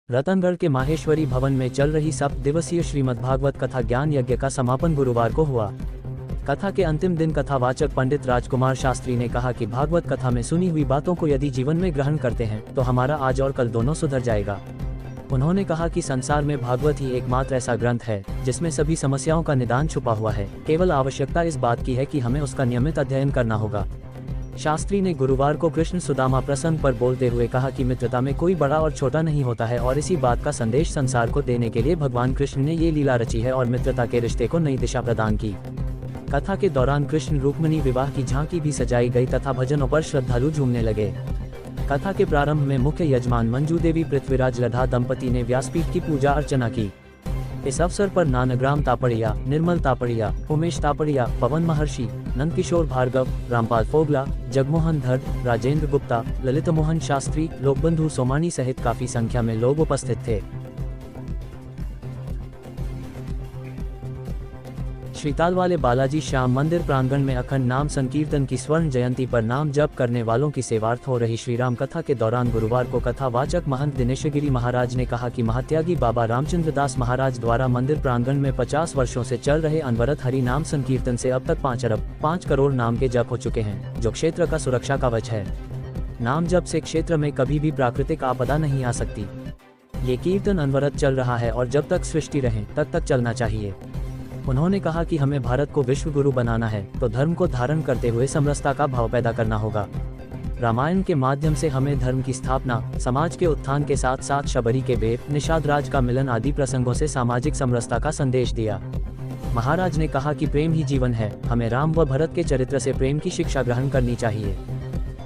रतनगढ़ के माहेश्वरी भवन में चल रही 7 दिवसीय श्रीमद्भागवत कथा ज्ञान यज्ञ का समापन गुरुवार को हुआ। कथा के अंतिम दिन कथावाचक पंडित राजकुमार शास्त्री ने कहा कि भागवत कथा में सुनी हुई बातों को यदि जीवन में ग्रहण करते हैं तो हमारा आज और कल दोनों सुधर जाएगा। उन्होंने कहा कि संसार में भागवत ही एकमात्र ऐसा ग्रंथ है जिसमें सभी समस्याओं का निदान छुपा हुआ है, केवल आवश्यकता इस बात की है कि हमें उसका नियमित अध्ययन करना होगा। शास्त्री ने गुरुवार को कृष्ण सुदामा प्रसंग पर बोलते हुए कहा कि मित्रता में कोई बड़ा और छोटा नहीं होता है और इसी बात का संदेश संसार को देने के लिए भगवान कृष्ण ने ये लीला रची है और मित्रता के रिश्ते को नई दिशा प्रदान की। कथा के दौरान कृष्ण रुक्मिणी विवाह की झांकी भी सजाई गई तथा भजनों पर श्रद्धालु झूमने लगे। कथा के प्रारंभ में मुख्य यजमान मंजू देवी पृथ्वीराज लधा दंपति ने व्यासपीठ की पूजा अर्चना की। इस अवसर पर नानग्राम तापड़िया, निर्मल तापड़िया, उमेश तापड़िया, पवन महर्षि, नंदकिशोर भार्गव, रामपाल फोगला, जगमोहन धर, राजेंद्र गुप्ता, ललित मोहन शास्त्री, लोकबंधु सोमानी सहित काफी संख्या में लोग उपस्थित थे। श्रीतालवाले बालाजी श्याम मंदिर प्रांगण में अखंड नाम संकीर्तन की स्वर्ण जयंती पर नाम जप करने वालों की सेवार्थ हो रही श्रीराम कथा के दौरान गुरुवार को कथावाचक महंत दिनेशगिरी महाराज ने कहा कि महात्यागी बाबा रामचंद्र दास महाराज द्वारा मंदिर प्रांगण में 50 वर्षों से चल रहे अनवरत हरि नाम संकीर्तन से अब तक 5 अरब 5 करोड़ नाम के जप हो चुके हैं, जो क्षेत्र का सुरक्षा कवच है। नाम जप से क्षेत्र में कभी भी प्राकृतिक आपदा नहीं आ सकती। ये कीर्तन अनवरत चल रहा है और जब तक सृष्टि रहे तब तक चलना चाहिए। उन्होंने कहा कि हमें भारत को विश्व गुरु बनाना है तो धर्म को धारण करते हुए समरसता का भाव पैदा करना होगा। रामायण के माध्यम से हमें धर्म की स्थापना, समाज के उत्थान के साथ साथ शबरी के वेप, निषाद राज का मिलन आदि प्रसंगों से सामाजिक समरसता का संदेश दिया। महाराज ने कहा कि प्रेम ही जीवन है, हमें राम व भरत के चरित्र से प्रेम की शिक्षा ग्रहण करनी चाहिए।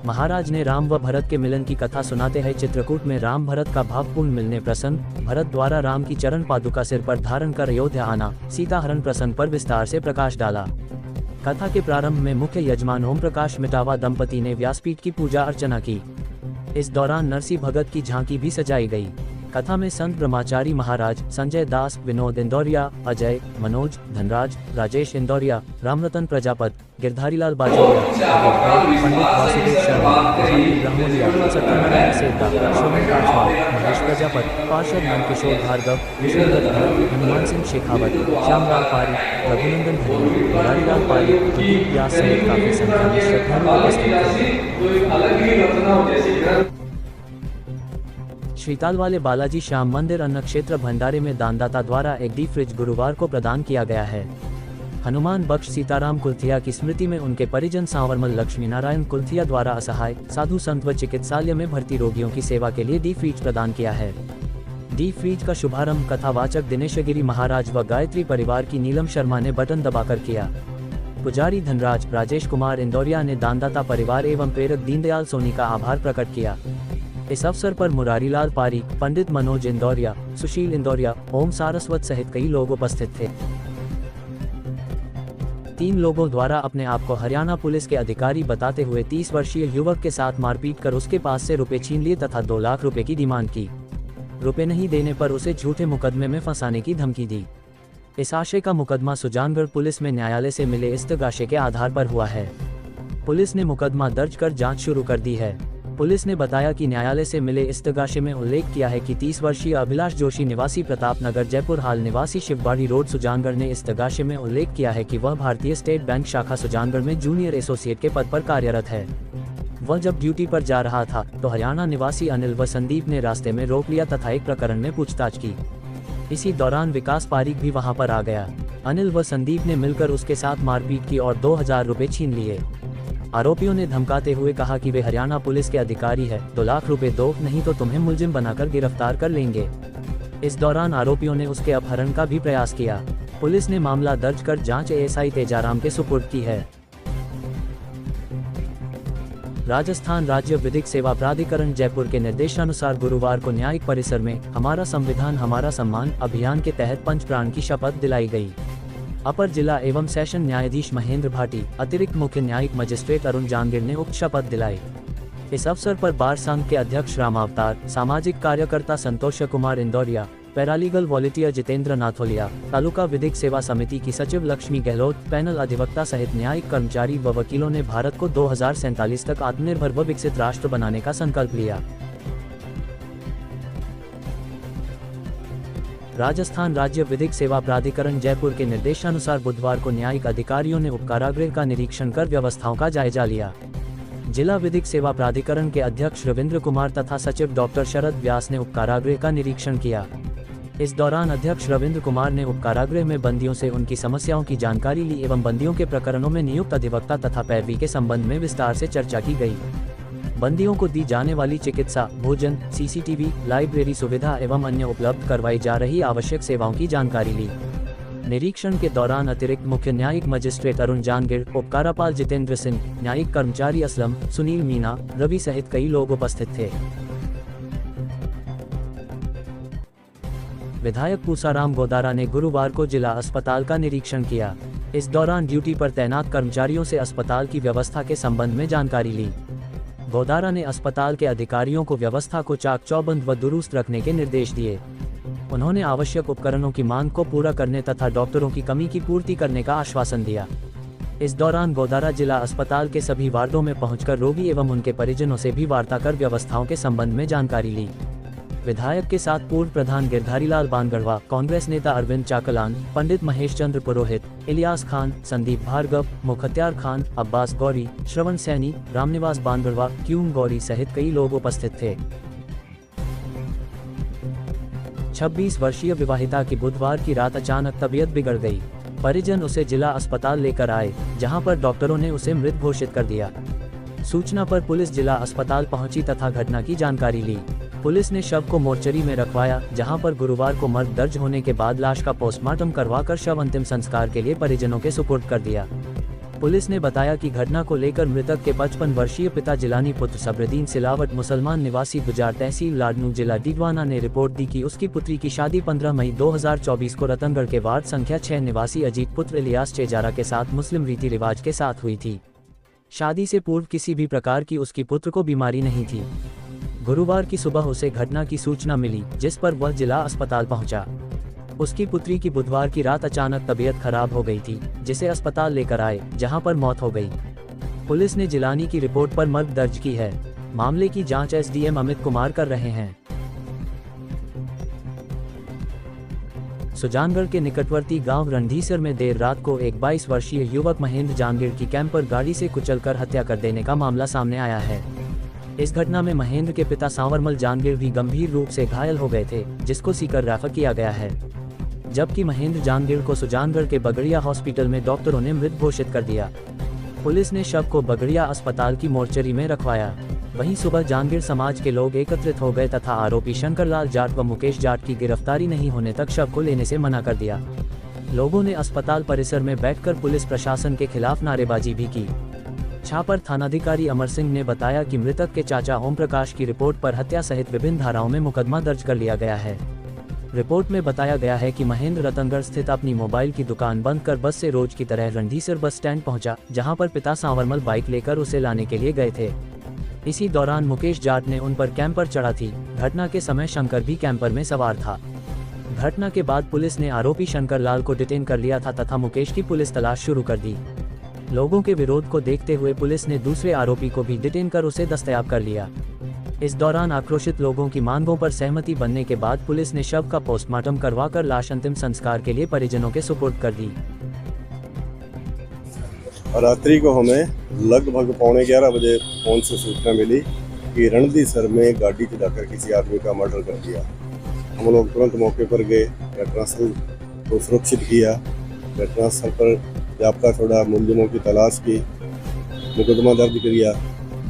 महाराज ने राम व भरत के मिलन की कथा सुनाते हैं चित्रकूट में राम भरत का भावपूर्ण मिलने प्रसंग, भरत द्वारा राम की चरण पादुका सिर पर धारण कर अयोध्या आना, सीता हरण प्रसंग पर विस्तार से प्रकाश डाला। कथा के प्रारंभ में मुख्य यजमान ओम प्रकाश मिटावा दंपति ने व्यासपीठ की पूजा अर्चना की। इस दौरान नरसी भगत की झांकी भी सजाई गई। कथा में संत ब्रह्मचारी महाराज, संजय दास, विनोद इंदौरिया, अजय, मनोज, धनराज, राजेश इंदौरिया, रामरतन प्रजापत, गिरधारीलाल बाजोरिया, पंडित वासुदेव शर्मा, ब्रह्मोलिया, सत्यनारायण सेठा, शोभन काठवाल, महेश प्रजापत, पार्षद नंदकिशोर भार्गव, विष्णुदत्त भट्ट, हनुमान सिंह शेखावत, श्यामलाल पारी, रघुनंदन धनी, मुरारीलाल पारी, प्रदीप व्यास सहित काफी संख्या में श्रद्धालु उपस्थित थे। श्रीतालवाले बालाजी श्याम मंदिर अन्न क्षेत्र भंडारे में दानदाता द्वारा एक डीप फ्रिज गुरुवार को प्रदान किया गया है। हनुमान बख्श सीताराम कुल्थिया की स्मृति में उनके परिजन सांवरमल लक्ष्मी नारायण कुल्थिया द्वारा असहाय, साधु संत व चिकित्सालय में भर्ती रोगियों की सेवा के लिए डीप फ्रिज प्रदान किया है। डीप फ्रिज का शुभारंभ कथावाचक दिनेशगिरी महाराज व गायत्री परिवार की नीलम शर्मा ने बटन दबाकर किया। पुजारी धनराज, राजेश कुमार इंदौरिया ने दानदाता परिवार एवं प्रेरक दीनदयाल सोनी का आभार प्रकट किया। इस अवसर पर मुरारीलाल पारी, पंडित मनोज इंदौरिया, सुशील इंदौरिया, ओम सारस्वत सहित कई लोग उपस्थित थे। 3 लोगों द्वारा अपने आप को हरियाणा पुलिस के अधिकारी बताते हुए 30 वर्षीय युवक के साथ मारपीट कर उसके पास से रुपए छीन लिए तथा 2 लाख रुपए की डिमांड की। रुपए नहीं देने पर उसे झूठे मुकदमे में फंसाने की धमकी दी। इस आशय का मुकदमा सुजानगढ़ पुलिस में न्यायालय से मिले इस्तगाशे के आधार पर हुआ है। पुलिस ने मुकदमा दर्ज कर जाँच शुरू कर दी है। पुलिस ने बताया कि न्यायालय से मिले इस्तगाशे में उल्लेख किया है कि 30 वर्षीय अभिलाष जोशी निवासी प्रताप नगर जयपुर हाल निवासी शिवबाड़ी रोड सुजानगढ़ ने इस्तगाशे में उल्लेख किया है कि वह भारतीय स्टेट बैंक शाखा सुजानगढ़ में जूनियर एसोसिएट के पद पर कार्यरत है। वह जब ड्यूटी पर जा रहा था तो हरियाणा निवासी अनिल व संदीप ने रास्ते में रोक लिया तथा एक प्रकरण में पूछताछ की। इसी दौरान विकास पारीक भी वहां पर आ गया। अनिल व संदीप ने मिलकर उसके साथ मारपीट की और 2000 रुपए छीन लिए। आरोपियों ने धमकाते हुए कहा कि वे हरियाणा पुलिस के अधिकारी है, 2 लाख रुपए दो, नहीं तो तुम्हें मुलजिम बनाकर गिरफ्तार कर लेंगे। इस दौरान आरोपियों ने उसके अपहरण का भी प्रयास किया। पुलिस ने मामला दर्ज कर जांच एएसआई तेजाराम के सुपुर्द की है। राजस्थान राज्य विधिक सेवा प्राधिकरण जयपुर के निर्देशानुसार गुरुवार को न्यायिक परिसर में हमारा संविधान हमारा सम्मान अभियान के तहत पंचप्राण की शपथ दिलाई गई। अपर जिला एवं सेशन न्यायाधीश महेंद्र भाटी, अतिरिक्त मुख्य न्यायिक मजिस्ट्रेट अरुण जांगिर ने उक्त शपथ दिलाई। इस अवसर पर बार संघ के अध्यक्ष राम अवतार, सामाजिक कार्यकर्ता संतोष कुमार इंदौरिया, पैरालीगल वॉलंटियर जितेंद्र नाथोलिया, तालुका विधिक सेवा समिति की सचिव लक्ष्मी गहलोत, पैनल अधिवक्ता सहित न्यायिक कर्मचारी व वकीलों ने भारत को 2047 तक आत्मनिर्भर व विकसित राष्ट्र बनाने का संकल्प लिया। राजस्थान राज्य विधिक सेवा प्राधिकरण जयपुर के निर्देशानुसार बुधवार को न्यायिक अधिकारियों ने उपकारागृह का निरीक्षण कर व्यवस्थाओं का जायजा लिया। जिला विधिक सेवा प्राधिकरण के अध्यक्ष रविंद्र कुमार तथा सचिव डॉक्टर शरद व्यास ने उपकारागृह का निरीक्षण किया। इस दौरान अध्यक्ष रविंद्र कुमार ने उपकारागृह में बंदियों से उनकी समस्याओं की जानकारी ली एवं बंदियों के प्रकरणों में नियुक्त अधिवक्ता तथा पैरवी के संबंध में विस्तार से चर्चा की गई। बंदियों को दी जाने वाली चिकित्सा, भोजन, सीसीटीवी, लाइब्रेरी सुविधा एवं अन्य उपलब्ध करवाई जा रही आवश्यक सेवाओं की जानकारी ली। निरीक्षण के दौरान अतिरिक्त मुख्य न्यायिक मजिस्ट्रेट अरुण जानगिर, उपकारापाल जितेंद्र सिंह, न्यायिक कर्मचारी असलम, सुनील मीना, रवि सहित कई लोग उपस्थित थे। विधायक पूसाराम गोदारा ने गुरुवार को जिला अस्पताल का निरीक्षण किया। इस दौरान ड्यूटी पर तैनात कर्मचारियों से अस्पताल की व्यवस्था के संबंध में जानकारी ली। गोदारा ने अस्पताल के अधिकारियों को व्यवस्था को चाक चौबंद व दुरुस्त रखने के निर्देश दिए। उन्होंने आवश्यक उपकरणों की मांग को पूरा करने तथा डॉक्टरों की कमी की पूर्ति करने का आश्वासन दिया। इस दौरान गोदारा जिला अस्पताल के सभी वार्डों में पहुंचकर रोगी एवं उनके परिजनों से भी वार्ता कर व्यवस्थाओं के संबंध में जानकारी ली। विधायक के साथ पूर्व प्रधान गिरधारीलाल बानगढ़वा, कांग्रेस नेता अरविंद चाकलान, पंडित महेश चंद्र पुरोहित, इलियास खान, संदीप भार्गव, मुखत्यार खान, अब्बास गौरी, श्रवण सैनी, रामनिवास बानगढ़वा, क्यूम गौरी सहित कई लोग उपस्थित थे। 26 वर्षीय विवाहिता की बुधवार की रात अचानक तबीयत बिगड़ गई। परिजन उसे जिला अस्पताल लेकर आए, जहां पर डॉक्टरों ने उसे मृत घोषित कर दिया। सूचना पर पुलिस जिला अस्पताल पहुंची तथा घटना की जानकारी ली। पुलिस ने शव को मोर्चरी में रखवाया, जहां पर गुरुवार को मर्ग दर्ज होने के बाद लाश का पोस्टमार्टम करवाकर शव अंतिम संस्कार के लिए परिजनों के सुपुर्द कर दिया। पुलिस ने बताया कि घटना को लेकर मृतक के 55 वर्षीय पिता जिलानी पुत्र सबरुद्दीन सिलावट मुसलमान निवासी गुजार तहसील लाडनू जिला डीडवाना ने रिपोर्ट दी कि उसकी पुत्री की शादी 15 मई 2024 को रतनगढ़ के वार्ड संख्या 6 निवासी अजीत पुत्र इलियास चेजारा के साथ मुस्लिम रीति रिवाज के साथ हुई थी। शादी से पूर्व किसी भी प्रकार की उसकी पुत्र को बीमारी नहीं थी। गुरुवार की सुबह उसे घटना की सूचना मिली, जिस पर वह जिला अस्पताल पहुंचा। उसकी पुत्री की बुधवार की रात अचानक तबीयत खराब हो गई थी, जिसे अस्पताल लेकर आए, जहां पर मौत हो गई। पुलिस ने जिलानी की रिपोर्ट पर मर्ग दर्ज की है। मामले की जांच एसडीएम अमित कुमार कर रहे हैं। सुजानगढ़ के निकटवर्ती गांव रणधीसर में देर रात को एक 22 वर्षीय युवक महेंद्र जानगिर की कैंपर गाड़ी से कुचलकर हत्या कर देने का मामला सामने आया है। इस घटना में महेंद्र के पिता सांवरमल जानगिर भी गंभीर रूप से घायल हो गए थे, जिसको सीकर रेफर किया गया है, जबकि महेंद्र जानगिर को सुजानगढ़ के बगड़िया हॉस्पिटल में डॉक्टरों ने मृत घोषित कर दिया। पुलिस ने शव को बगड़िया अस्पताल की मोर्चरी में रखवाया। वहीं सुबह जानगिर समाज के लोग एकत्रित हो गए तथा आरोपी शंकरलाल जाट व मुकेश जाट की गिरफ्तारी नहीं होने तक शव को लेने से मना कर दिया। लोगों ने अस्पताल परिसर में बैठकर पुलिस प्रशासन के खिलाफ नारेबाजी भी की। छापर थानाधिकारी अमर सिंह ने बताया कि मृतक के चाचा ओम प्रकाश की रिपोर्ट पर हत्या सहित विभिन्न धाराओं में मुकदमा दर्ज कर लिया गया है। रिपोर्ट में बताया गया है कि महेंद्र रतनगढ़ स्थित अपनी मोबाइल की दुकान बंद कर बस से रोज की तरह रणधीसर बस स्टैंड पहुंचा, जहां पर पिता सांवरमल बाइक लेकर उसे लाने के लिए गए थे। इसी दौरान मुकेश जाट ने उन पर कैंपर चढ़ा थी। घटना के समय शंकर भी कैंपर में सवार था। घटना के बाद पुलिस ने आरोपी शंकर लाल को डिटेन कर लिया था तथा मुकेश की पुलिस तलाश शुरू कर दी। लोगों के विरोध को देखते हुए पुलिस ने दूसरे आरोपी को भी डिटेन कर उसे दस्तयाब कर लिया। इस दौरान आक्रोशित लोगों की मांगों पर सहमति बनने के बाद पुलिस ने शव का पोस्टमार्टम करवाकर लाश अंतिम संस्कार के लिए परिजनों के सुपुर्द कर दी। रात्रि को हमें लगभग 11:15 बजे फोन से सूचना मिली कि रणधीसर में गाड़ी चलाकर किसी आदमी का मर्डर कर दिया। हम लोग तुरंत मौके पर गए, घटनास्थल को सुरक्षित किया। घटनास्थल पर जाब्ता छोड़ा, मुलजिमों की तलाश की, मुकदमा दर्ज किया।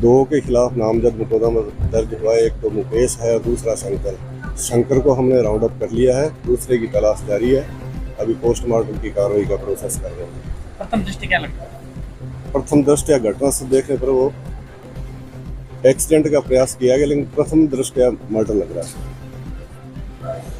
2 के खिलाफ नामजद मुकदमा दर्ज हुआ। एक तो मुकेश है और दूसरा शंकर को हमने राउंड अप कर लिया है। दूसरे की तलाश जारी है। अभी पोस्टमार्टम की कार्रवाई का प्रोसेस कर रहे हैं। प्रथम दृष्टि क्या लगता है? प्रथम दृष्टया घटना से देखने पर वो एक्सीडेंट का प्रयास किया गया, लेकिन प्रथम दृष्टया मर्डर लग रहा है।